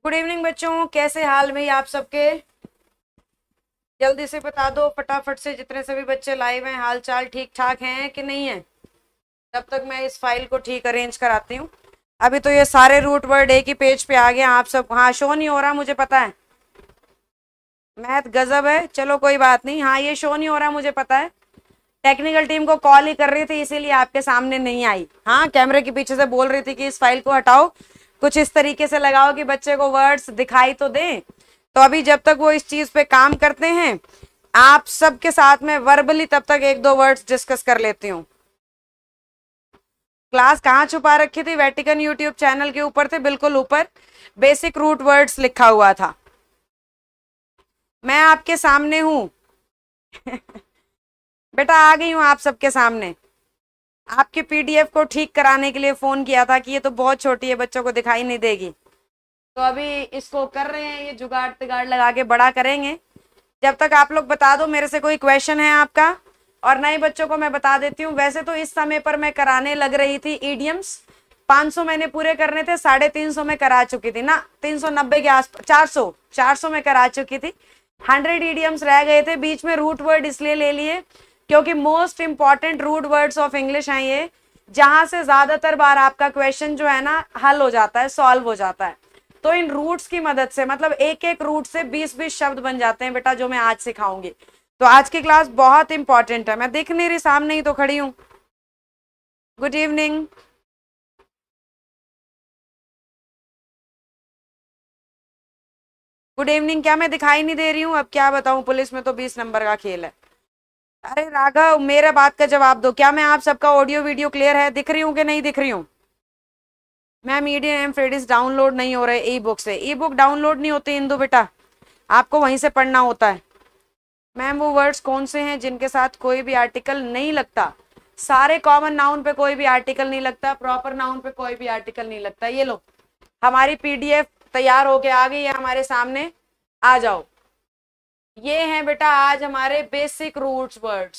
Good evening बच्चों, कैसे हाल में आप सबके? जल्दी से बता दो फटाफट से, जितने सभी बच्चे लाइव हैं, हाल चाल ठीक ठाक हैं कि नहीं है। तब तक मैं इस फाइल को ठीक अरेंज कराती हूँ। अभी तो ये सारे रूट वर्ड एक ही पेज पे आ गए आप सब। हाँ, शो नहीं हो रहा, मुझे पता है। मैथ गजब है, चलो कोई बात नहीं। हाँ, ये शो नहीं हो रहा, मुझे पता है। टेक्निकल टीम को कॉल ही कर रही थी, इसीलिए आपके सामने नहीं आई। हाँ, कैमरे के पीछे से बोल रही थी कि इस फाइल को हटाओ, कुछ इस तरीके से लगाओ कि बच्चे को वर्ड्स दिखाई तो दें। तो अभी जब तक वो इस चीज पे काम करते हैं, आप सबके साथ में वर्बली तब तक एक दो वर्ड्स डिस्कस कर लेती हूँ। क्लास कहाँ छुपा रखी थी? वेटिकन यूट्यूब चैनल के ऊपर थे, बिल्कुल ऊपर बेसिक रूट वर्ड्स लिखा हुआ था। मैं आपके सामने हूं बेटा, आ गई हूं आप सबके सामने। आपके पीडीएफ को ठीक कराने के लिए फोन किया था कि ये तो बहुत छोटी है, बच्चों को दिखाई नहीं देगी। तो अभी इसको कर रहे हैं, ये जुगाड़ तिगाड़ लगा के बड़ा करेंगे। जब तक आप लोग बता दो मेरे से कोई क्वेश्चन है आपका, और नए बच्चों को मैं बता देती हूँ। वैसे तो इस समय पर मैं कराने लग रही थी ईडियम्स, 500 मैंने पूरे करने थे, 350 में करा चुकी थी ना, 390 के आस 400 में करा चुकी थी। 100 ईडियम्स रह गए थे, बीच में रूट वर्ड इसलिए ले लिए क्योंकि most important root words of English हैं ये, जहां से ज्यादातर बार आपका क्वेश्चन जो है ना हल हो जाता है, सॉल्व हो जाता है। तो इन रूट्स की मदद से, मतलब एक एक रूट से 20-20 शब्द बन जाते हैं बेटा, जो मैं आज सिखाऊंगी। तो आज की क्लास बहुत इंपॉर्टेंट है। मैं दिख नहीं रही, सामने ही तो खड़ी हूं। Good evening. Good evening. क्या मैं दिखाई नहीं दे रही हूँ? अब क्या बताऊं, पुलिस में तो 20 नंबर का खेल है। अरे राघव, मेरा बात का जवाब दो। क्या मैं आप सबका ऑडियो वीडियो क्लियर है? दिख रही हूँ कि नहीं दिख रही हूँ? मैम ईडीएम एम्फेडिस डाउनलोड नहीं हो रहे ई बुक से। ई बुक डाउनलोड नहीं होती इंदु बेटा, आपको वहीं से पढ़ना होता है। मैम वो वर्ड्स कौन से हैं जिनके साथ कोई भी आर्टिकल नहीं लगता? सारे कॉमन नाउन पे कोई भी आर्टिकल नहीं लगता, प्रॉपर नाउन पे कोई भी आर्टिकल नहीं लगता। ये लो, हमारी पीडीएफ तैयार होके आ गई है हमारे सामने, आ जाओ। ये हैं बेटा आज हमारे basic roots words,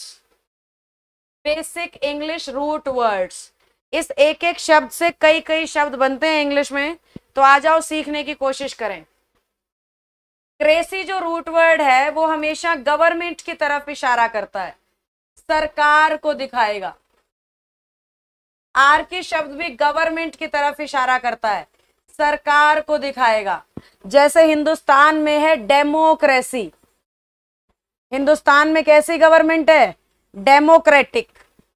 basic English root words. इस एक एक शब्द से कई कई शब्द बनते हैं इंग्लिश में, तो आ जाओ सीखने की कोशिश करें। क्रेसी जो रूट वर्ड है वो हमेशा गवर्नमेंट की तरफ इशारा करता है, सरकार को दिखाएगा। आर की शब्द भी गवर्नमेंट की तरफ इशारा करता है, सरकार को दिखाएगा। जैसे हिंदुस्तान में है डेमोक्रेसी, हिंदुस्तान में कैसी गवर्नमेंट है? डेमोक्रेटिक।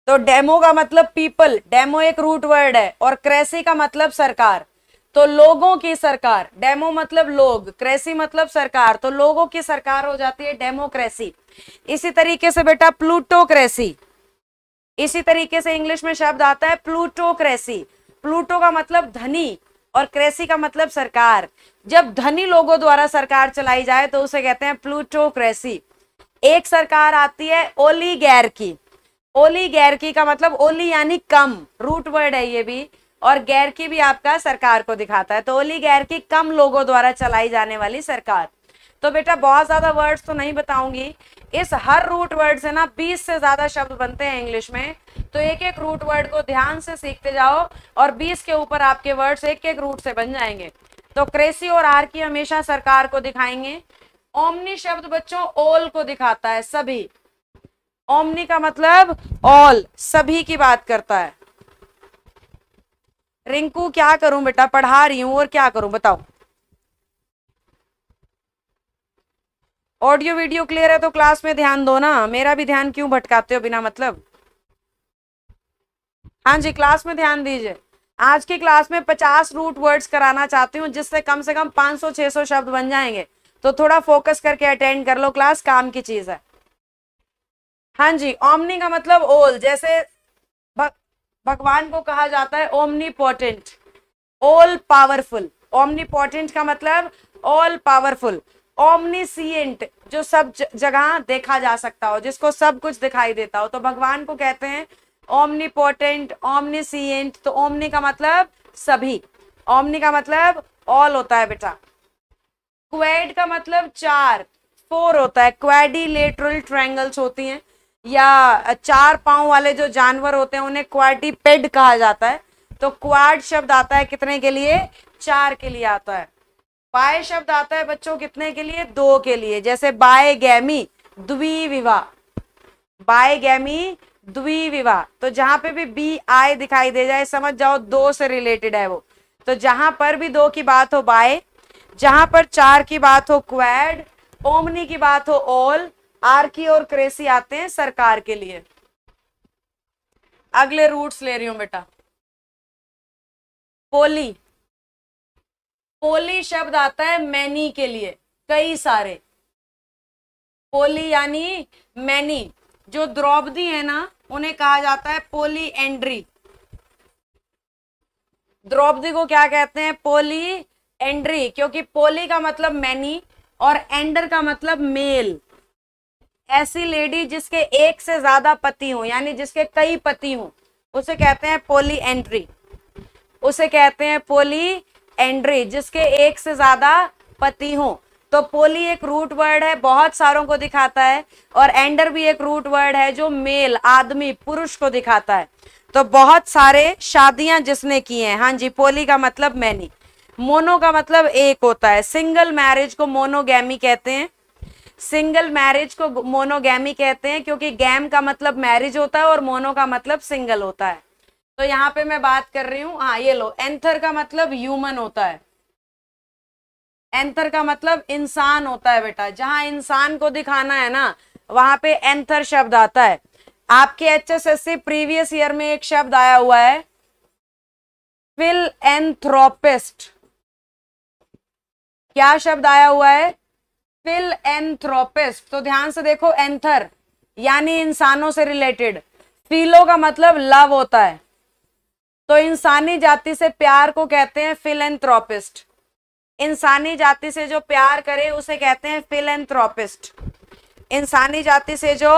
तो डेमो का मतलब पीपल, डेमो एक रूट वर्ड है, और क्रेसी का मतलब सरकार। तो लोगों की सरकार, डेमो मतलब लोग, क्रेसी मतलब सरकार, तो लोगों की सरकार हो जाती है डेमोक्रेसी। इसी तरीके से बेटा प्लूटोक्रेसी, इसी तरीके से इंग्लिश में शब्द आता है प्लूटोक्रेसी। प्लूटो का मतलब धनी और क्रेसी का मतलब सरकार। जब धनी लोगों द्वारा सरकार चलाई जाए तो उसे कहते हैं प्लूटोक्रेसी। एक सरकार आती है ओलीगैर्की। ओलीगैर्की का मतलब ओली यानी कम, रूट वर्ड है ये भी, और गैर्की भी आपका सरकार को दिखाता है। तो ओलीगैर्की कम लोगों द्वारा चलाई जाने वाली सरकार। तो बेटा बहुत ज्यादा वर्ड्स तो नहीं बताऊंगी, इस हर रूट वर्ड से ना 20 से ज्यादा शब्द बनते हैं इंग्लिश में। तो एक एक रूट वर्ड को ध्यान से सीखते जाओ, और 20 के ऊपर आपके वर्ड्स एक एक रूट से बन जाएंगे। तो क्रेसी और आर की हमेशा सरकार को दिखाएंगे। ओमनी शब्द बच्चों ऑल को दिखाता है, सभी। ओमनी का मतलब ऑल, सभी की बात करता है। रिंकू क्या करूं बेटा, पढ़ा रही हूं और क्या करूं बताओ। ऑडियो वीडियो क्लियर है तो क्लास में ध्यान दो ना, मेरा भी ध्यान क्यों भटकाते हो बिना मतलब। हाँ जी, क्लास में ध्यान दीजिए। आज की क्लास में 50 रूट वर्ड्स कराना चाहती हूँ, जिससे कम से कम 500-600 शब्द बन जाएंगे। तो थोड़ा फोकस करके अटेंड कर लो, क्लास काम की चीज है। हाँ जी, ओमनी का मतलब ऑल, जैसे भगवान को कहा जाता है ओमनीपोटेंट, ऑल पावरफुल। ओमनीपोटेंट का मतलब ऑल पावरफुल। ओमनीसिएंट, जो सब जगह देखा जा सकता हो, जिसको सब कुछ दिखाई देता हो, तो भगवान को कहते हैं ओमनीपोटेंट, ओमनीसिएंट। तो ओमनी का मतलब सभी, ओमनी का मतलब ऑल होता है बेटा। क्वेड का मतलब चार, 4 होता है। क्वेडिलेटरल ट्रायंगल्स होती हैं, या 4 पांव वाले जो जानवर होते हैं उन्हें क्वाड्रीपेड कहा जाता है। तो क्वाड शब्द आता है कितने के लिए? 4 के लिए आता है। बाय शब्द आता है बच्चों कितने के लिए? दो के लिए। जैसे बायगैमी द्विविवाह, बायगैमी द्विविवाह। तो जहां पे भी बी आई दिखाई दे जाए समझ जाओ दो से रिलेटेड है वो। तो जहां पर भी दो की बात हो बाय, जहां पर चार की बात हो क्वैड, ओमनी की बात हो ऑल, आर्की और क्रेसी आते हैं सरकार के लिए। अगले रूट्स ले रही हूं बेटा। पोली, पोली शब्द आता है मैनी के लिए, कई सारे। पोली यानी मैनी। जो द्रौपदी है ना उन्हें कहा जाता है पोली एंड्री। द्रौपदी को क्या कहते हैं? पोली एंड्री, क्योंकि पोली का मतलब मैनी और एंडर का मतलब मेल। ऐसी लेडी जिसके एक से ज्यादा पति हो, यानी जिसके कई पति हो, उसे कहते हैं पोली एंड्री। उसे कहते हैं पोली एंड्री, जिसके एक से ज्यादा पति हो। तो पोली एक रूट वर्ड है, बहुत सारों को दिखाता है, और एंडर भी एक रूट वर्ड है जो मेल, आदमी, पुरुष को दिखाता है। तो बहुत सारे शादियां जिसने की हैं। हाँ जी, पोली का मतलब मैनी। मोनो का मतलब एक होता है। सिंगल मैरिज को मोनोगैमी कहते हैं। सिंगल मैरिज को मोनोगैमी कहते हैं, क्योंकि गैम का मतलब मैरिज होता है और मोनो का मतलब सिंगल होता है। तो यहाँ पे मैं बात कर रही हूँ, हाँ ये लो, एंथर का मतलब ह्यूमन होता है। एंथर का मतलब इंसान होता है बेटा। जहां इंसान को दिखाना है ना वहां पे एंथर शब्द आता है। आपके एचएसएससी प्रीवियस ईयर में एक शब्द आया हुआ है फिलएंथ्रोपिस्ट। क्या शब्द आया हुआ है? फिलएंथ्रोपिस्ट। तो ध्यान से देखो, एंथर यानी इंसानों से रिलेटेड, फिलो का मतलब लव होता है। तो इंसानी जाति से प्यार को कहते हैं फिलएंथ्रोपिस्ट। इंसानी जाति से जो प्यार करे उसे कहते हैं फिलएंथ्रोपिस्ट। इंसानी जाति से जो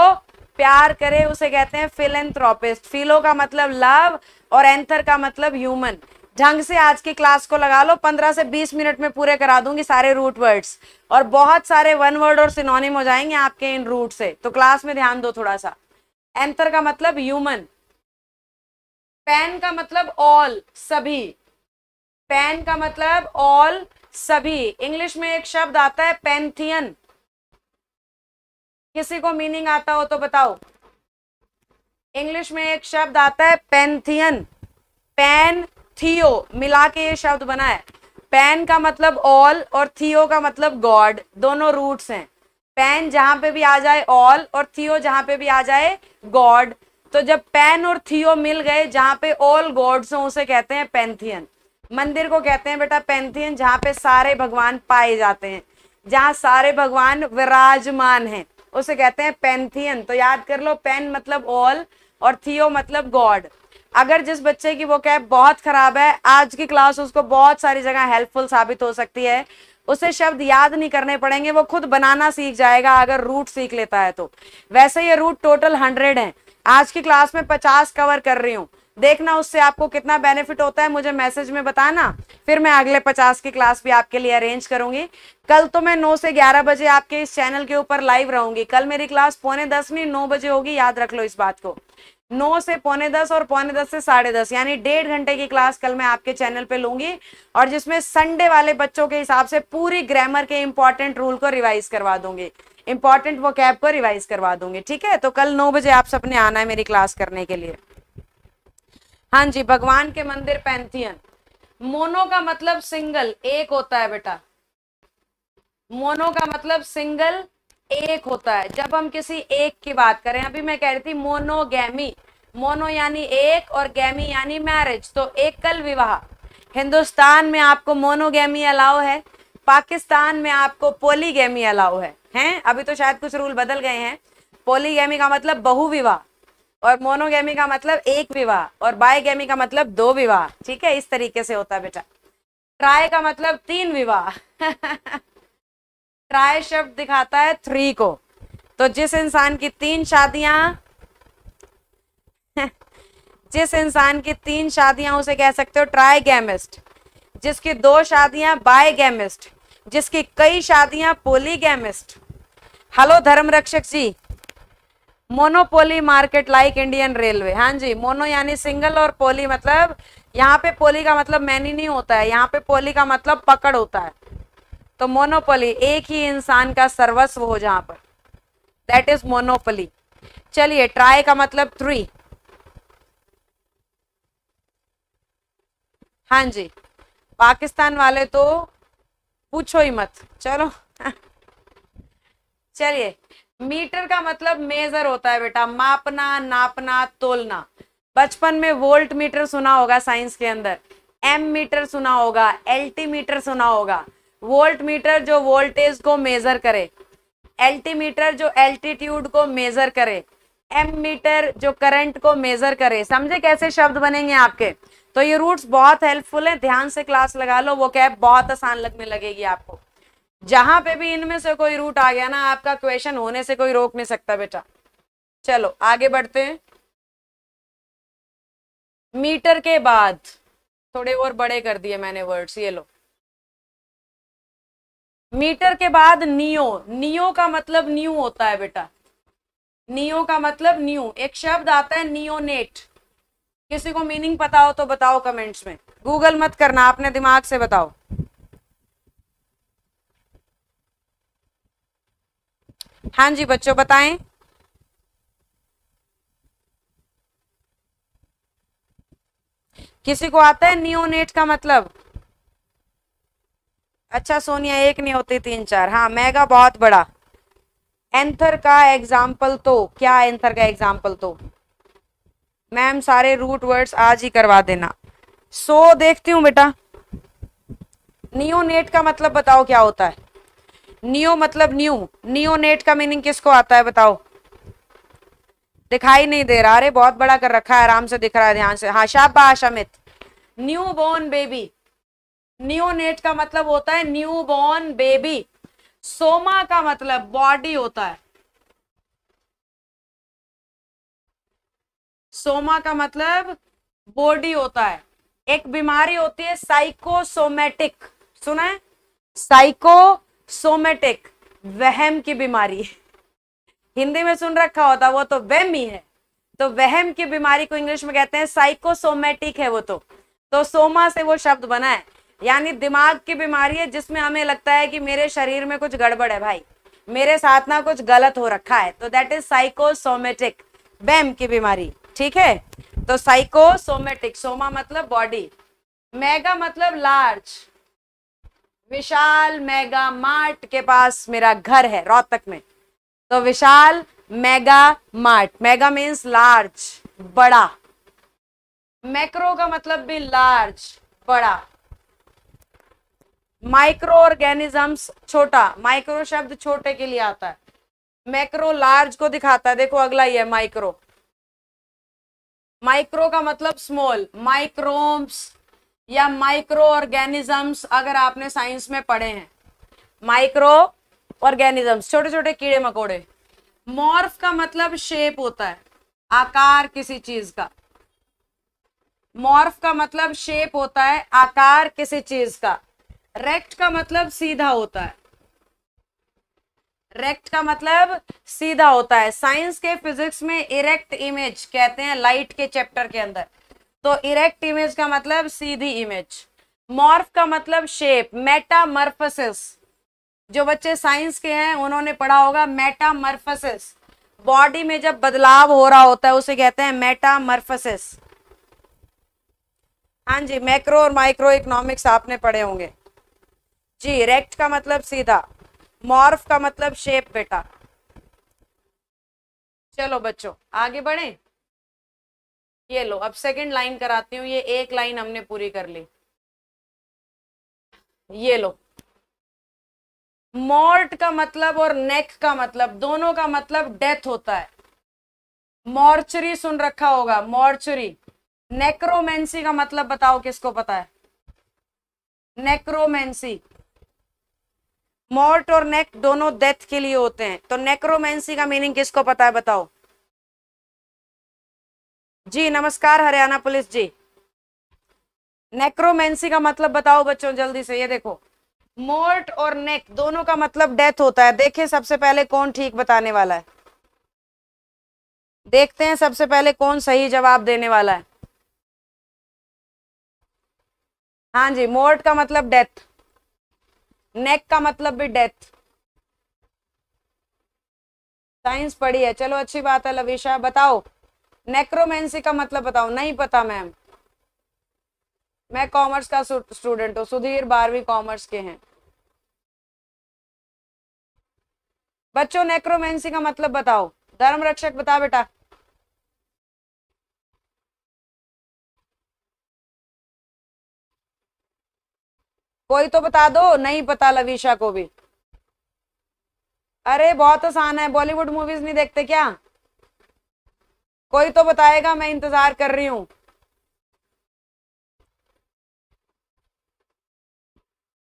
प्यार करे उसे कहते हैं फिलएंथ्रोपिस्ट। फिलो का मतलब लव और एंथर का मतलब ह्यूमन। ढंग से आज की क्लास को लगा लो, 15 से 20 मिनट में पूरे करा दूंगी सारे रूट वर्ड्स, और बहुत सारे वन वर्ड और सिनोनिम हो जाएंगे आपके इन रूट से। तो क्लास में ध्यान दो थोड़ा सा। एंथर का मतलब ह्यूमन। पैन का मतलब ऑल, सभी। पैन का मतलब ऑल, सभी। इंग्लिश में एक शब्द आता है पैंथियन। किसी को मीनिंग आता हो तो बताओ। इंग्लिश में एक शब्द आता है पैंथियन। पैन थियो मिला के ये शब्द बना है। पैन का मतलब ऑल और थियो का मतलब गॉड, दोनों रूट्स हैं। पैन जहां पे भी आ जाए ऑल और थियो जहां पे भी आ जाए गॉड। तो जब पैन और थियो मिल गए, जहां पे ऑल गॉड्स हो उसे कहते हैं पैंथियन। मंदिर को कहते हैं बेटा पैंथियन, जहां पे सारे भगवान पाए जाते हैं, जहां सारे भगवान विराजमान हैं, उसे कहते हैं पैंथियन। तो याद कर लो, पैन मतलब ऑल और थियो मतलब गॉड। अगर जिस बच्चे की वोकैब बहुत खराब है, आज की क्लास उसको बहुत सारी जगह हेल्पफुल साबित हो सकती है। उसे शब्द याद नहीं करने पड़ेंगे, वो खुद बनाना सीख जाएगा अगर रूट सीख लेता है तो। वैसे ये रूट टोटल 100 है, आज की क्लास में 50 कवर कर रही हूँ। देखना उससे आपको कितना बेनिफिट होता है, मुझे मैसेज में बताना, फिर मैं अगले 50 की क्लास भी आपके लिए अरेंज करूंगी। कल तो मैं 9 से 11 बजे आपके इस चैनल के ऊपर लाइव रहूंगी। कल मेरी क्लास 9:45 नहीं 9 बजे होगी, याद रख लो इस बात को। 9 से 9:45 और 9:45 से 10:30, यानी 1.5 घंटे की क्लास कल मैं आपके चैनल पे लूंगी, और जिसमें संडे वाले बच्चों के हिसाब से पूरी ग्रामर के इंपॉर्टेंट रूल को रिवाइज करवा दूंगी, इंपॉर्टेंट वोकैब को रिवाइज करवा दूंगी। ठीक है, तो कल 9 बजे आप सबने आना है मेरी क्लास करने के लिए। हाँ जी, भगवान के मंदिर पैंथियन। मोनो का मतलब सिंगल, एक होता है बेटा। मोनो का मतलब सिंगल, एक होता है। जब हम किसी एक की बात करें, अभी मैं कह रही थी मोनोगैमी, मोनो यानी एक और गैमी यानी मैरिज, तो एकल विवाह। हिंदुस्तान में आपको मोनोगैमी अलाउ है, पाकिस्तान में आपको पॉलीगैमी अलाउ है। हैं अभी तो शायद कुछ रूल बदल गए हैं। पॉलीगैमी का मतलब बहुविवाह, और मोनोगैमी का मतलब एक विवाह, और बायगैमी का मतलब 2 विवाह। ठीक है, इस तरीके से होता है बेटा। ट्राई का मतलब 3 विवाह। ट्राई शब्द दिखाता है 3 को। तो जिस इंसान की 3 शादियां जिस इंसान की 3 शादियां उसे कह सकते हो ट्राईगैमिस्ट। जिसकी 2 शादियां बायगैमिस्ट। जिसकी कई शादियां पॉलीगैमिस्ट। Hello Dharm Rakshak ji. Monopoly market like Indian railway. हाँ जी, मोनो यानी सिंगल और पोली मतलब, यहाँ पे पोली का मतलब मैनी नहीं होता है, यहाँ पे पोली का मतलब पकड़ होता है। तो मोनोपोली, एक ही इंसान का सर्वस्व हो जहां पर, दैट इज मोनोपोली। चलिए, ट्राई का मतलब 3। हाँ जी, पाकिस्तान वाले तो पूछो ही मत। चलो चलिए, मीटर का मतलब मेजर होता है बेटा, मापना, नापना, तोलना। बचपन में वोल्ट मीटर सुना होगा साइंस के अंदर, एम मीटर सुना होगा, एलटी मीटर सुना होगा। वोल्ट मीटर जो वोल्टेज को मेजर करे, एलटी मीटर जो एल्टीट्यूड को मेजर करे, एम मीटर जो करंट को मेजर करे। समझे कैसे शब्द बनेंगे आपके? तो ये रूट्स बहुत हेल्पफुल है, ध्यान से क्लास लगा लो, वो कैब बहुत आसान लगने लगेगी आपको। जहां पे भी इनमें से कोई रूट आ गया ना, आपका क्वेश्चन होने से कोई रोक नहीं सकता बेटा। चलो आगे बढ़ते हैं। मीटर के बाद थोड़े और बड़े कर दिए मैंने वर्ड्स, ये लो। मीटर के बाद नियो। नियो का मतलब न्यू होता है बेटा, नियो का मतलब न्यू। एक शब्द आता है नियोनेट, किसी को मीनिंग पता हो तो बताओ कमेंट्स में, गूगल मत करना, अपने दिमाग से बताओ। हाँ जी बच्चों बताएं। किसी को आता है नियोनेट का मतलब? अच्छा सोनिया, एक नहीं होती 3-4। हाँ, मेगा बहुत बड़ा। एंथर का एग्जाम्पल तो क्या? एंथर का एग्जाम्पल तो मैम सारे रूट वर्ड्स आज ही करवा देना। सो देखती हूँ बेटा। नियोनेट का मतलब बताओ क्या होता है? नियो मतलब न्यू, नियोनेट का मीनिंग किसको आता है बताओ? दिखाई नहीं दे रहा? अरे बहुत बड़ा कर रखा है, आराम से दिख रहा है, ध्यान से। हाँ शाबाश Amit. New born baby, neonate का मतलब होता है न्यू बॉर्न बेबी। सोमा का मतलब बॉडी होता है, सोमा का मतलब बॉडी होता है। एक बीमारी होती है साइकोसोमेटिक, सुना है? साइकोसोमेटिक, वहम की बीमारी। हिंदी में सुन रखा होता, वो तो वहम ही है। तो वहम की बीमारी को इंग्लिश में कहते हैं साइकोसोमेटिक है वो तो सोमा से वो शब्द बना है, यानी दिमाग की बीमारी है जिसमें हमें लगता है कि मेरे शरीर में कुछ गड़बड़ है भाई, मेरे साथ ना कुछ गलत हो रखा है, तो दैट इज साइकोसोमेटिक, वहम की बीमारी। ठीक है, तो साइकोसोमेटिक, सोमा मतलब बॉडी। मेगा मतलब लार्ज, विशाल मेगा मार्ट के पास मेरा घर है रोहतक में, तो Vishal mega mart. Mega means large, बड़ा। मैक्रो का मतलब भी लार्ज, बड़ा। माइक्रो ऑर्गेनिजम्स छोटा, माइक्रो शब्द छोटे के लिए आता है, मैक्रो लार्ज को दिखाता है। देखो अगला ही है माइक्रो। माइक्रो का मतलब स्मॉल, माइक्रोम्स या माइक्रो ऑर्गेनिजम्स अगर आपने साइंस में पढ़े हैं, माइक्रो ऑर्गेनिजम्स छोटे छोटे कीड़े मकोड़े। मॉर्फ का मतलब शेप होता है, आकार किसी चीज का। मॉर्फ का मतलब शेप होता है, आकार किसी चीज का। रेक्ट का मतलब सीधा होता है, रेक्ट का मतलब सीधा होता है। साइंस के फिजिक्स में इरेक्ट इमेज कहते हैं, लाइट के चैप्टर के अंदर, तो इरेक्ट इमेज का मतलब सीधी इमेज। मॉर्फ का मतलब शेप, मेटामॉर्फोसिस, जो बच्चे साइंस के हैं उन्होंने पढ़ा होगा मेटामॉर्फोसिस, बॉडी में जब बदलाव हो रहा होता है उसे कहते हैं मेटामॉर्फोसिस। हाँ जी, मैक्रो और माइक्रो इकोनॉमिक्स आपने पढ़े होंगे जी। रेक्ट का मतलब सीधा, मॉर्फ का मतलब शेप बेटा। चलो बच्चों आगे बढ़े। ये लो, अब सेकंड लाइन कराती हूँ, ये एक लाइन हमने पूरी कर ली। ये लो, मॉर्ट का मतलब और नेक का मतलब, दोनों का मतलब डेथ होता है। मॉर्चरी सुन रखा होगा, मॉर्चरी। नेक्रोमेंसी का मतलब बताओ किसको पता है? नेक्रोमेंसी, मॉर्ट और नेक दोनों डेथ के लिए होते हैं, तो नेक्रोमेंसी का मीनिंग किसको पता है बताओ? जी नमस्कार हरियाणा पुलिस जी। नेक्रोमेंसी का मतलब बताओ बच्चों जल्दी से। ये देखो, मॉर्ट और नेक दोनों का मतलब डेथ होता है। देखिए सबसे पहले कौन ठीक बताने वाला है, देखते हैं सबसे पहले कौन सही जवाब देने वाला है। हाँ जी, मॉर्ट का मतलब डेथ, नेक का मतलब भी डेथ। साइंस पढ़ी है, चलो अच्छी बात है। लविशा बताओ, नेक्रोमेंसी का मतलब बताओ। नहीं पता मैम, मैं कॉमर्स का स्टूडेंट हूँ। सुधीर 12वीं कॉमर्स के हैं। बच्चों नेक्रोमेंसी का मतलब बताओ। धर्म रक्षक बता बेटा। कोई तो बता दो, नहीं पता लविशा को भी। अरे बहुत आसान है, बॉलीवुड मूवीज नहीं देखते क्या? कोई तो बताएगा, मैं इंतजार कर रही हूं।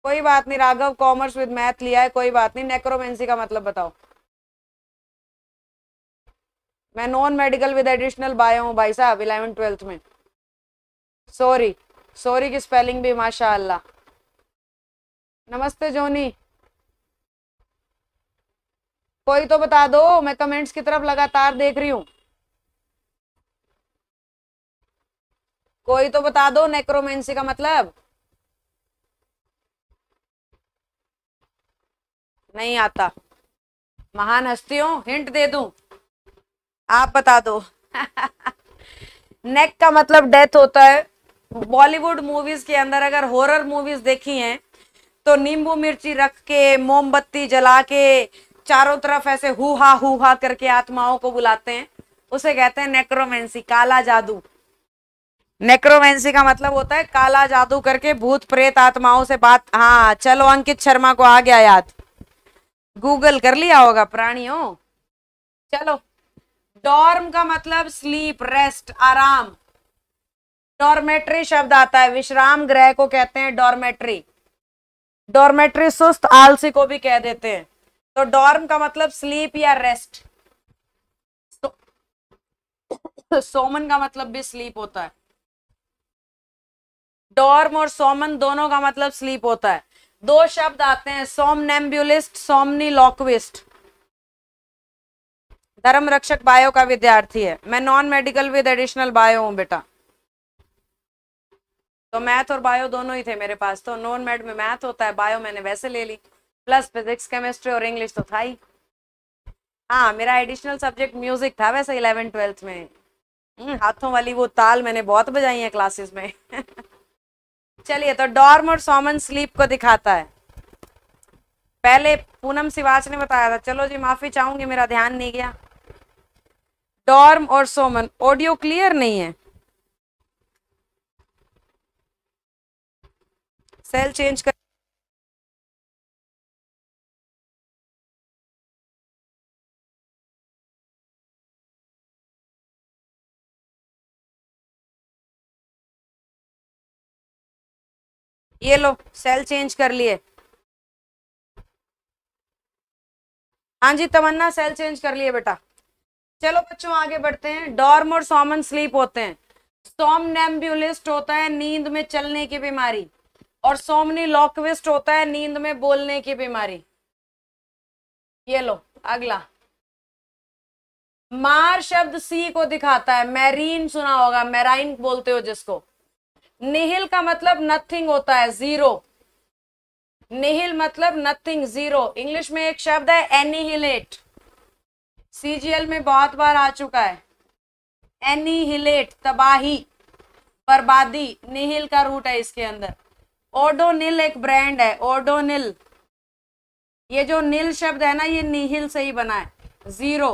कोई बात नहीं, राघव कॉमर्स विद मैथ लिया है, कोई बात नहीं। नेक्रोमेंसी का मतलब बताओ। मैं non medical with additional bio हूँ भाई साहब, 11th-12th में। सॉरी, सॉरी की स्पेलिंग भी माशाअल्लाह। नमस्ते जोनी। कोई तो बता दो, मैं कमेंट्स की तरफ लगातार देख रही हूँ। कोई तो बता दो नेक्रोमेंसी का मतलब। नहीं आता। महान हस्तियों, हिंट दे दूं? आप बता दो। नेक का मतलब डेथ होता है। बॉलीवुड मूवीज के अंदर अगर हॉरर मूवीज देखी हैं तो नींबू मिर्ची रख के, मोमबत्ती जला के, चारों तरफ ऐसे हु हा करके आत्माओं को बुलाते हैं, उसे कहते हैं नेक्रोमेंसी, काला जादू। नेक्रोमेंसी का मतलब होता है काला जादू करके भूत प्रेत आत्माओं से बात। हाँ चलो, अंकित शर्मा को आ गया याद, गूगल कर लिया होगा प्राणियों। चलो, डॉर्म का मतलब स्लीप, रेस्ट, आराम। डॉर्मेट्री शब्द आता है, विश्राम गृह को कहते हैं डॉर्मेट्री। डॉर्मेट्री सुस्त आलसी को भी कह देते हैं। तो डॉर्म का मतलब स्लीप या रेस्ट। सोमन का मतलब भी स्लीप होता है। डॉर्म और सोमन दोनों का मतलब स्लीप होता है। दो शब्द आते हैं, सोमनेम्ब्यूलिस्ट, सोमनीलॉक्विस्ट। धर्म रक्षक बायो का विद्यार्थी है। मैं non medical with additional bio हूं बेटा। तो मैथ और बायो दोनों ही थे मेरे पास। तो नॉन मेड में मैथ होता है, बायो मैंने वैसे ले ली, प्लस फिजिक्स केमिस्ट्री और इंग्लिश तो था ही। हाँ, मेरा एडिशनल सब्जेक्ट म्यूजिक था वैसे 11th-12th में। हाथों वाली वो ताल मैंने बहुत बजाई है क्लासेस में। चलिए, तो डॉर्म और सोमन स्लीप को दिखाता है। पहले पूनम सिवाच ने बताया था। चलो जी, माफी चाहूंगी, मेरा ध्यान नहीं गया। डॉर्म और सोमन। ऑडियो क्लियर नहीं है, सेल चेंज कर। ये लो, सेल चेंज कर लिए। हाँ जी तमन्ना, सेल चेंज कर लिए बेटा। चलो बच्चों आगे बढ़ते हैं। डॉर्म और सोमन स्लीप होते हैं। सोमनेम्ब्यूलिस्ट होता है नींद में चलने की बीमारी, और सोमनीलॉक्विस्ट होता है नींद में बोलने की बीमारी। ये लो अगला। मार शब्द सी को दिखाता है। मैरीन सुना होगा, मैराइन बोलते हो जिसको। निहिल का मतलब नथिंग होता है, जीरो। निहिल मतलब नथिंग, जीरो। इंग्लिश में एक शब्द है एनिहिलेट, सीजीएल में बहुत बार आ चुका है। एनिहिलेट, तबाही, बर्बादी, निहिल का रूट है इसके अंदर। ओडोनिल एक ब्रांड है, ओडोनिल। ये जो नील शब्द है ना, ये निहिल से ही बना है, जीरो।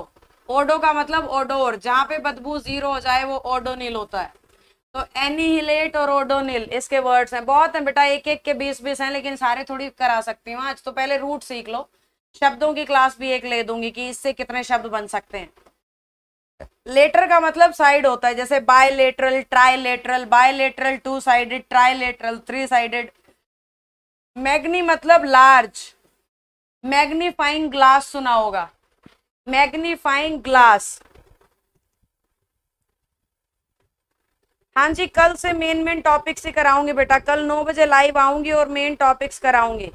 ओडो का मतलब ओडोर, जहां पे बदबू जीरो हो जाए वो ओडोनिल होता है। तो एनिहिलेट और ओडोनिल इसके वर्ड्स हैं। बहुत हैं बेटा, एक एक के 20-20 हैं, लेकिन सारे थोड़ी करा सकती हूँ आज। तो पहले रूट सीख लो, शब्दों की क्लास भी एक ले दूंगी कि इससे कितने शब्द बन सकते हैं। लेटर का मतलब साइड होता है, जैसे bilateral, trilateral, bilateral, two sided, trilateral, 3 sided. Magni मतलब लार्ज। मैग्नीफाइंग ग्लास सुना होगा, मैग्नीफाइंग ग्लास। हाँ जी, कल से मेन टॉपिक्स ही कराऊंगी बेटा। कल 9 बजे लाइव आऊंगी और मेन टॉपिक्स कराऊंगी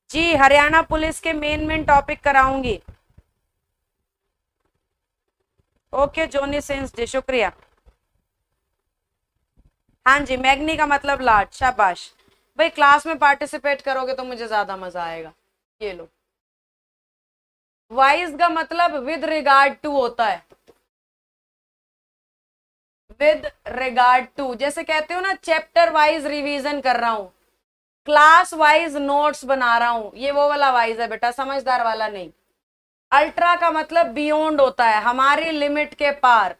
जी। हरियाणा पुलिस के मेन टॉपिक कराऊंगी। ओके जोनी सिंस जी, शुक्रिया। हाँ जी, मैग्नी का मतलब लार्ज, शाबाश। भाई क्लास में पार्टिसिपेट करोगे तो मुझे ज्यादा मजा आएगा। ये लो, वाइज का मतलब विद रिगार्ड टू होता है, विद रिगार्ड टू। जैसे कहते हो ना चैप्टर वाइज रिवीजन कर रहा हूं, क्लास वाइज नोट्स बना रहा हूं, ये वो वाला वाइज है बेटा, समझदार वाला नहीं। अल्ट्रा का मतलब बियॉन्ड होता है, हमारी लिमिट के पार।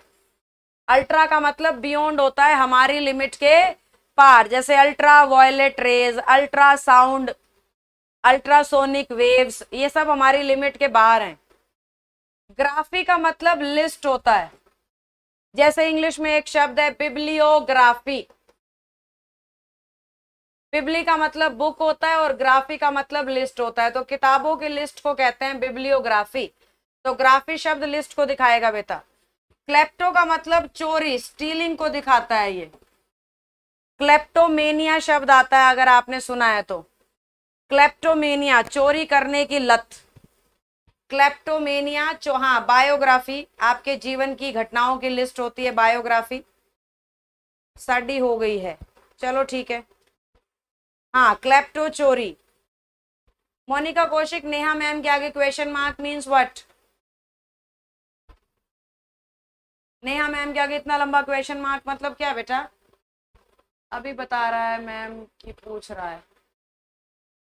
अल्ट्रा का मतलब बियॉन्ड होता है, हमारी लिमिट के पार। जैसे ultra violet rays, ultra sound, ultrasonic waves, ये सब हमारी लिमिट के बाहर हैं। ग्राफी का मतलब लिस्ट होता है, जैसे इंग्लिश में एक शब्द है बिब्लियोग्राफी। बिबली का मतलब बुक होता है और ग्राफी का मतलब लिस्ट होता है, तो किताबों की लिस्ट को कहते हैं बिब्लियोग्राफी। तो ग्राफी शब्द लिस्ट को दिखाएगा बेटा। क्लेप्टो का मतलब चोरी, स्टीलिंग को दिखाता है। ये क्लेप्टोमेनिया शब्द आता है अगर आपने सुना है तो। क्लेप्टोमेनिया चोरी करने की लत, क्लेप्टोमेनिया। हाँ, बायोग्राफी आपके जीवन की घटनाओं की लिस्ट होती है, बायोग्राफी। स्टडी हो गई है, चलो ठीक है। हाँ, क्लेप्टो चोरी। मोनिका कौशिक, नेहा मैम के आगे question mark means what? Neha ma'am के आगे इतना लंबा क्वेश्चन मार्क मतलब क्या बेटा? अभी बता रहा है मैम की पूछ रहा है,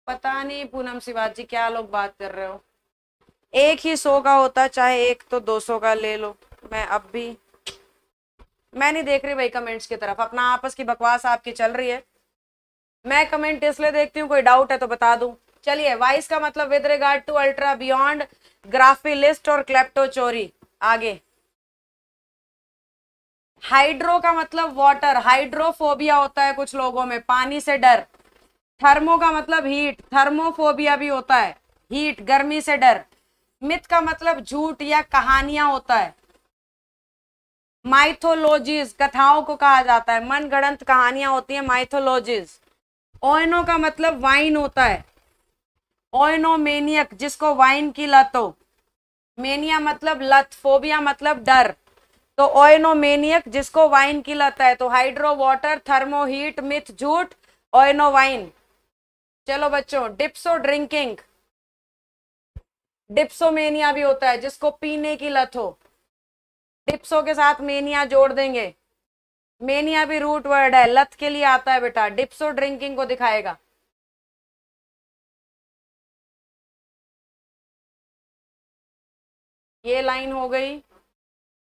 पता नहीं पूनम शिवाजी जी क्या लोग बात कर रहे हो। एक ही 100 का होता, चाहे एक तो 200 का ले लो। मैं नहीं देख रही भाई कमेंट्स की तरफ, अपना आपस की बकवास आपकी चल रही है। मैं कमेंट इसलिए देखती हूँ, कोई डाउट है तो बता दूं। चलिए, वाइस का मतलब with regard to, ultra, beyond, graphy, list और क्लेप्टो चोरी। आगे हाइड्रो का मतलब वाटर, हाइड्रोफोबिया होता है कुछ लोगों में, पानी से डर। थर्मो का मतलब हीट, थर्मोफोबिया भी होता है, हीट, गर्मी से डर। मिथ का मतलब झूठ या कहानियां होता है। माइथोलॉजीज कथाओं को कहा जाता है, मनगढ़ंत कहानियां होती हैं, माइथोलॉजीज। ओइनो का मतलब वाइन होता है, ओइनोमेनियक जिसको वाइन की लत हो। मेनिया मतलब लत, फोबिया मतलब डर, तो ओइनोमेनियक जिसको वाइन की लत है। तो hydro water, thermo heat, myth झूठ, ओइनो वाइन। चलो बच्चों, डिप्सो ड्रिंकिंग, डिप्सोमेनिया भी होता है जिसको पीने की लत हो। डिप्सो के साथ मेनिया जोड़ देंगे, मेनिया भी रूट वर्ड है, लत के लिए आता है बेटा, डिप्सो ड्रिंकिंग को दिखाएगा। ये लाइन हो गई,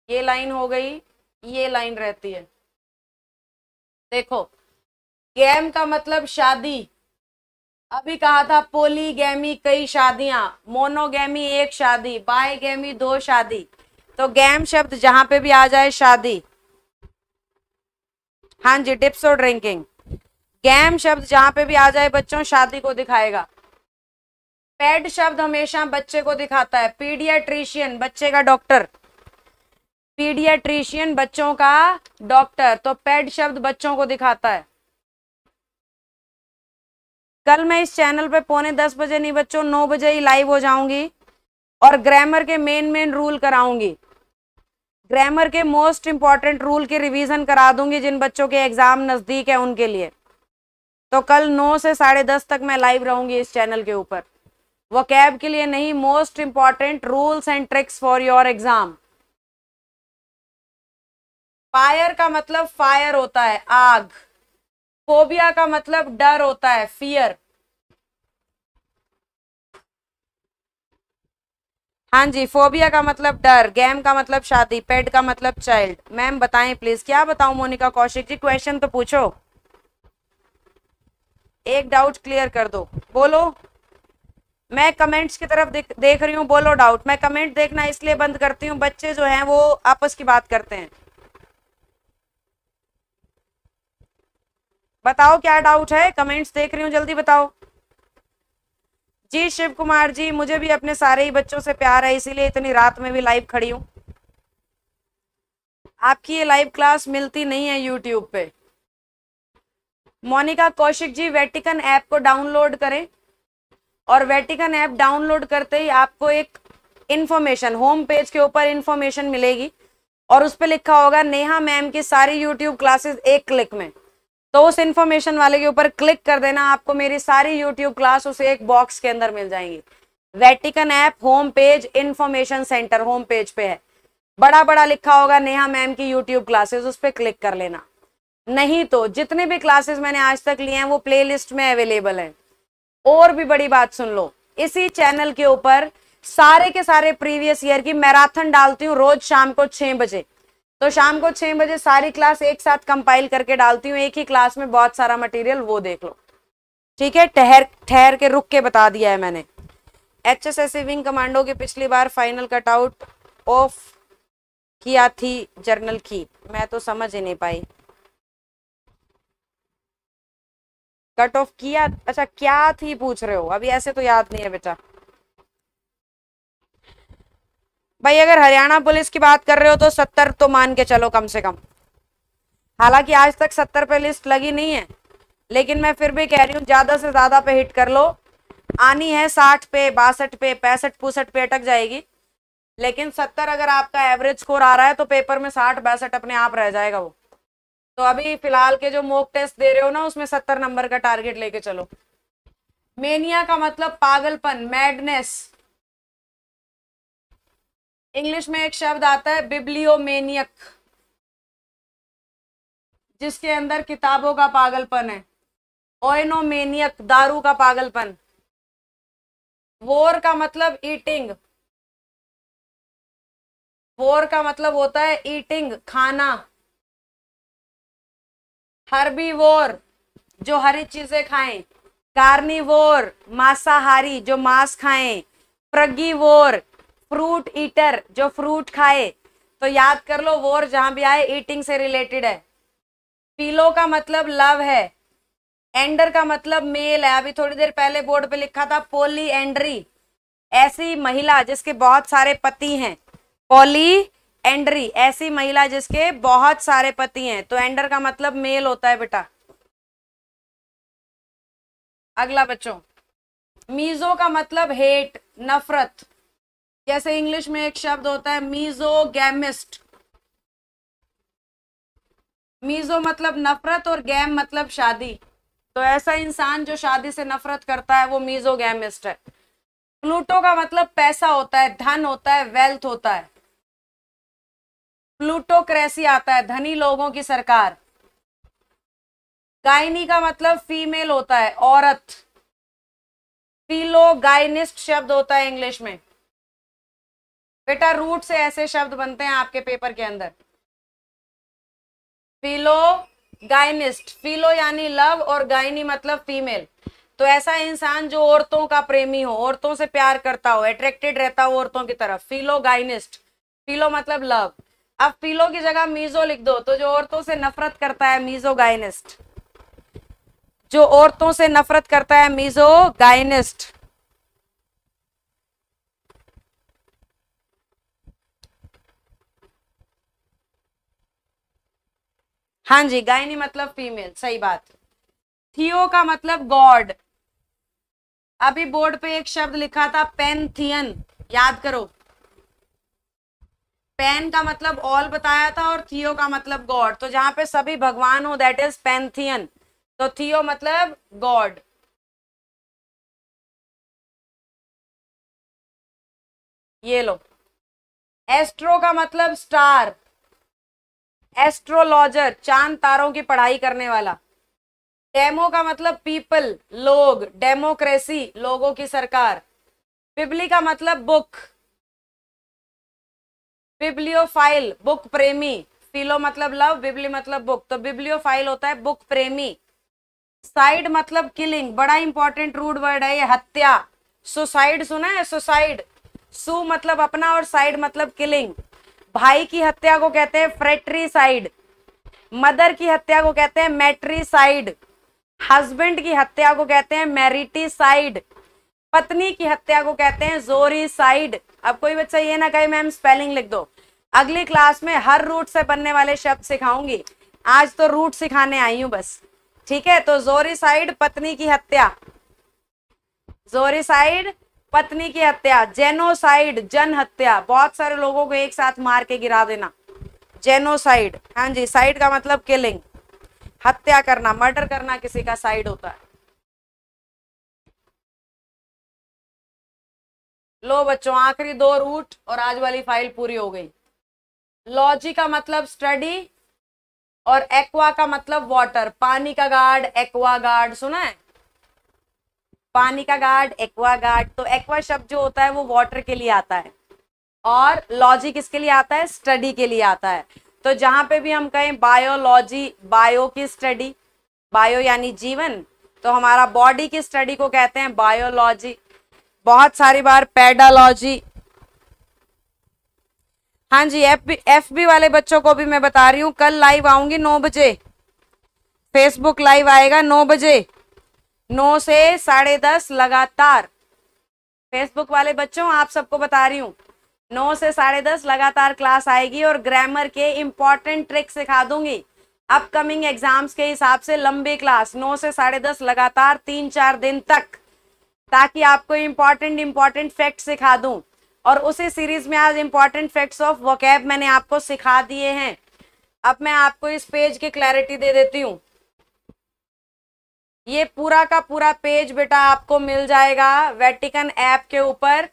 ये लाइन हो गई, ये लाइन रहती है। देखो, गैम का मतलब शादी, अभी कहा था पोलीगैमी कई शादियां, मोनोगैमी एक शादी, बायगैमी 2 शादी। तो गैम शब्द जहां पे भी आ जाए शादी। हाँ जी, डिप्सो ड्रिंकिंग, गैम शब्द जहां पे भी आ जाए बच्चों शादी को दिखाएगा। पेड शब्द हमेशा बच्चे को दिखाता है, पीडियाट्रिशियन बच्चे का डॉक्टर, पीडियाट्रिशियन बच्चों का डॉक्टर, तो पेड शब्द बच्चों को दिखाता है। कल मैं इस चैनल पे 9:45 बजे नहीं बच्चों, 9 बजे ही लाइव हो जाऊंगी और ग्रामर के मेन रूल कराऊंगी। ग्रामर के मोस्ट इंपॉर्टेंट रूल की रिवीजन करा दूंगी जिन बच्चों के एग्जाम नजदीक है उनके लिए। तो कल 9 से 10:30 तक मैं लाइव रहूंगी इस चैनल के ऊपर, वोकैब के लिए नहीं, most important rules and tricks for your exam. Fire का मतलब फायर होता है, आग। फोबिया का मतलब डर होता है, फियर। हाँ जी, फोबिया का मतलब डर, गैम का मतलब शादी, पेड का मतलब चाइल्ड। मैम बताएं प्लीज, क्या बताऊं मोनिका कौशिक जी, क्वेश्चन तो पूछो, एक डाउट क्लियर कर दो, बोलो। मैं कमेंट्स की तरफ देख रही हूँ, बोलो डाउट। मैं कमेंट देखना इसलिए बंद करती हूँ, बच्चे जो हैं वो आपस की बात करते हैं। बताओ क्या डाउट है, कमेंट्स देख रही हूँ, जल्दी बताओ जी। शिव कुमार जी, मुझे भी अपने सारे ही बच्चों से प्यार है, इसीलिए इतनी रात में भी लाइव खड़ी हूँ। आपकी ये लाइव क्लास मिलती नहीं है यूट्यूब पे। मोनिका कौशिक जी, वेटिकन ऐप को डाउनलोड करें और वेटिकन ऐप डाउनलोड करते ही आपको एक इंफॉर्मेशन, होम पेज के ऊपर इंफॉर्मेशन मिलेगी और उस पर लिखा होगा नेहा मैम की सारी यूट्यूब क्लासेस एक क्लिक में। तो उस इंफॉर्मेशन वाले के ऊपर क्लिक कर देना, आपको मेरी सारी यूट्यूब क्लास उस एक बॉक्स के अंदर मिल जाएंगी। Vatican app home page information centre home page पे है, बड़ा बड़ा लिखा होगा नेहा मैम की यूट्यूब क्लासेस, उस पर क्लिक कर लेना। नहीं तो जितने भी क्लासेस मैंने आज तक लिए हैं वो प्लेलिस्ट में अवेलेबल है। और भी बड़ी बात सुन लो, इसी चैनल के ऊपर सारे के सारे प्रीवियस ईयर की मैराथन डालती हूँ रोज शाम को 6 बजे। तो शाम को 6 बजे सारी क्लास एक साथ कंपाइल करके डालती हूँ, एक ही क्लास में बहुत सारा मटेरियल, वो देख लो। ठीक है, ठहर के रुक के बता दिया है मैंने। HSSC विंग कमांडो की पिछली बार फाइनल कटआउट ऑफ किया थी जर्नल की, मैं तो समझ ही नहीं पाई। कट ऑफ किया, अच्छा क्या थी पूछ रहे हो, अभी ऐसे तो याद नहीं है बेटा। भाई अगर हरियाणा पुलिस की बात कर रहे हो तो 70 तो मान के चलो कम से कम। हालांकि आज तक 70 पे लिस्ट लगी नहीं है, लेकिन मैं फिर भी कह रही हूँ ज्यादा से ज्यादा पे हिट कर लो। आनी है 60 पे, 62 पे, 65 पे अटक जाएगी, लेकिन 70 अगर आपका एवरेज स्कोर आ रहा है तो पेपर में 60 62 अपने आप रह जाएगा वो। तो अभी फिलहाल के जो मॉक टेस्ट दे रहे हो ना, उसमें 70 नंबर का टारगेट लेके चलो। मेनिया का मतलब पागलपन, मैडनेस। इंग्लिश में एक शब्द आता है बिब्लियोमेनियक, जिसके अंदर किताबों का पागलपन है। ओइनोमेनियक, दारू का पागलपन। वोर का मतलब ईटिंग, वोर का मतलब होता है ईटिंग, खाना। हर्बीवोर, जो हरी चीजें खाएं। कार्निवोर, मांसाहारी, जो मांस खाएं। फ्रगीवोर, फ्रूट ईटर, जो फ्रूट खाए। तो याद कर लो, वोर जहां भी आए ईटिंग से रिलेटेड है। पीलो का मतलब लव है। एंडर का मतलब मेल है, अभी थोड़ी देर पहले बोर्ड पे लिखा था पोली एंड्री, ऐसी महिला जिसके बहुत सारे पति हैं। पॉली एंड्री, ऐसी महिला जिसके बहुत सारे पति हैं। तो एंडर का मतलब मेल होता है बेटा। अगला बच्चों, मीजो का मतलब हेट, नफरत। जैसे इंग्लिश में एक शब्द होता है मीजोगैमिस्ट। मीजो मतलब नफरत और गैम मतलब शादी। तो ऐसा इंसान जो शादी से नफरत करता है वो मीजोगैमिस्ट है। प्लूटो का मतलब पैसा होता है, धन होता है, वेल्थ होता है। प्लूटोक्रेसी आता है, धनी लोगों की सरकार। गायनी का मतलब फीमेल होता है, औरत। फिलोगाइनिस्ट शब्द होता है इंग्लिश में। बेटा रूट से ऐसे शब्द बनते हैं आपके पेपर के अंदर। फिलोगाइनिस्ट, फिलो यानी लव और गायनी मतलब फीमेल। तो ऐसा इंसान जो औरतों का प्रेमी हो, औरतों से प्यार करता हो, अट्रैक्टेड रहता हो औरतों की तरफ, फिलोगाइनिस्ट। फिलो मतलब लव। अब फिलो की जगह मीजो लिख दो, तो जो औरतों से नफरत करता है मीजोगाइनिस्ट। जो औरतों से नफरत करता है मीजोगाइनिस्ट। हाँ जी, गायनी मतलब फीमेल, सही बात। थियो का मतलब गॉड। अभी बोर्ड पे एक शब्द लिखा था पैंथियन, याद करो। पैन का मतलब ऑल बताया था और थियो का मतलब गॉड। तो जहां पे सभी भगवान हो दैट इज पैंथियन। तो थियो मतलब गॉड। ये लो। एस्ट्रो का मतलब स्टार। एस्ट्रोलॉजर, चांद तारों की पढ़ाई करने वाला। डेमो का मतलब पीपल, लोग। डेमोक्रेसी, लोगों की सरकार। बिबली का मतलब बुक। बिब्लियोफाइल, बुक प्रेमी। फिलो मतलब लव, बिबली मतलब बुक, तो बिब्लियोफाइल होता है बुक प्रेमी। साइड मतलब किलिंग, बड़ा इंपॉर्टेंट रूट वर्ड है ये, हत्या। सुसाइड सुना है, सुसाइड। सु मतलब अपना और साइड मतलब किलिंग। भाई की हत्या को कहते हैं फ्रेट्रीसाइड। मदर की हत्या को कहते हैं मैट्रीसाइड। हस्बैंड की हत्या को कहते हैं मैरिटीसाइड। पत्नी की हत्या को कहते हैं जोरीसाइड। अब कोई बच्चा ये ना कहे मैम स्पेलिंग लिख दो। अगली क्लास में हर रूट से बनने वाले शब्द सिखाऊंगी, आज तो रूट सिखाने आई हूं बस। ठीक है, तो जोरीसाइड पत्नी की हत्या, जोरीसाइड पत्नी की हत्या। जेनोसाइड जन हत्या, बहुत सारे लोगों को एक साथ मार के गिरा देना, जेनोसाइड। हाँ जी, साइड का मतलब किलिंग। हत्या करना, मर्डर करना किसी का साइड होता है। लो बच्चों, आखिरी 2 रूट और आज वाली फाइल पूरी हो गई। लॉजी का मतलब स्टडी और एक्वा का मतलब वाटर। पानी का गार्ड, एक्वा गार्ड सुना है? पानी का गार्ड, एक्वा गार्ड। तो एक्वा शब्द जो होता है वो वाटर के लिए आता है और लॉजी किसके लिए आता है? स्टडी के लिए आता है। तो जहां पे भी हम कहें बायोलॉजी, बायो की स्टडी, बायो यानी जीवन, तो हमारा बॉडी की स्टडी को कहते हैं बायोलॉजी। बहुत सारी बार पेडालॉजी। हाँ जी, एफबी वाले बच्चों को भी मैं बता रही हूँ, कल लाइव आऊंगी 9 बजे। फेसबुक लाइव आएगा 9 बजे, 9 से 10:30 लगातार। फेसबुक वाले बच्चों आप सबको बता रही हूँ, 9 से 10:30 लगातार क्लास आएगी और ग्रामर के इंपॉर्टेंट ट्रिक सिखा दूंगी। अपकमिंग एग्जाम्स के हिसाब से लंबी क्लास 9 से 10:30 लगातार 3-4 दिन तक, ताकि आपको इंपॉर्टेंट फैक्ट सिखा दूं। और उसी सीरीज में आज इंपॉर्टेंट फैक्ट्स ऑफ वोकैब मैंने आपको सिखा दिए हैं। अब मैं आपको इस पेज की क्लैरिटी दे देती हूँ। ये पूरा का पूरा पेज बेटा आपको मिल जाएगा वेटिकन ऐप के ऊपर।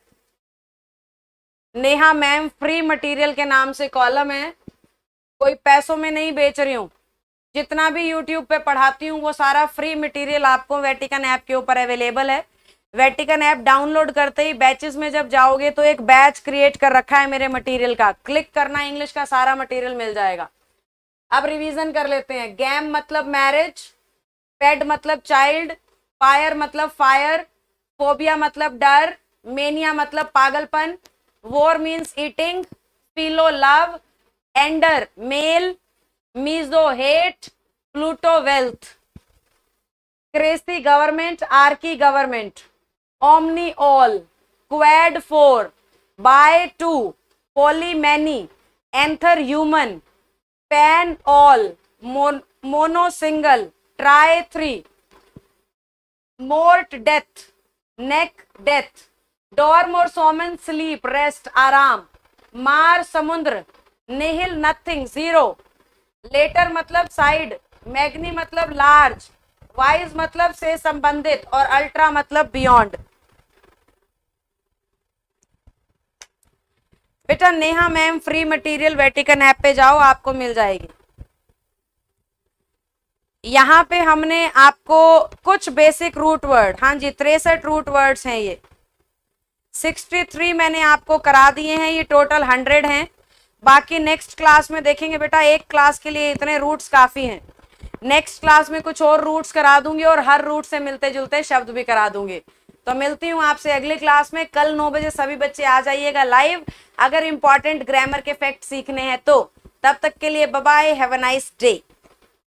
नेहा मैम फ्री मटेरियल के नाम से कॉलम है, कोई पैसों में नहीं बेच रही हूँ। जितना भी यूट्यूब पे पढ़ाती हूँ वो सारा फ्री मटेरियल आपको वेटिकन ऐप के ऊपर अवेलेबल है। वेटिकन ऐप डाउनलोड करते ही बैचेस में जब जाओगे तो एक बैच क्रिएट कर रखा है मेरे मटेरियल का, क्लिक करना, इंग्लिश का सारा मटेरियल मिल जाएगा। अब रिवीजन कर लेते हैं। गैम मतलब मैरिज, पेड मतलब चाइल्ड, फायर मतलब फायर, फोबिया मतलब डर, मेनिया मतलब पागलपन, vore means eating, philo love, andr male, miso hate, pluto wealth, cracy government, archy government, omni all, quad 4, bi 2, poly many, anthr human, pan all, mono single, tri 3, mort death, nec death, dorm और somn sleep rest आराम, mar समुद्र, nihil nothing zero, later मतलब side, magni मतलब large, wise मतलब से संबंधित और ultra मतलब बियॉन्ड। बेटा Neha ma'am free material Vatican app पे जाओ, आपको मिल जाएगी। यहाँ पे हमने आपको कुछ बेसिक रूट वर्ड, हाँ जी 63 रूट वर्ड्स हैं, ये 63 मैंने आपको करा दिए हैं, ये टोटल 100 हैं। बाकी नेक्स्ट क्लास में देखेंगे बेटा, एक क्लास के लिए इतने रूट्स काफी हैं। नेक्स्ट क्लास में कुछ और रूट्स करा दूंगी और हर रूट से मिलते जुलते शब्द भी करा दूंगी। तो मिलती हूँ आपसे अगली क्लास में। कल 9 बजे सभी बच्चे आ जाइएगा लाइव, अगर इंपॉर्टेंट ग्रामर के फैक्ट सीखने हैं तो। तब तक के लिए bye bye, have a nice day.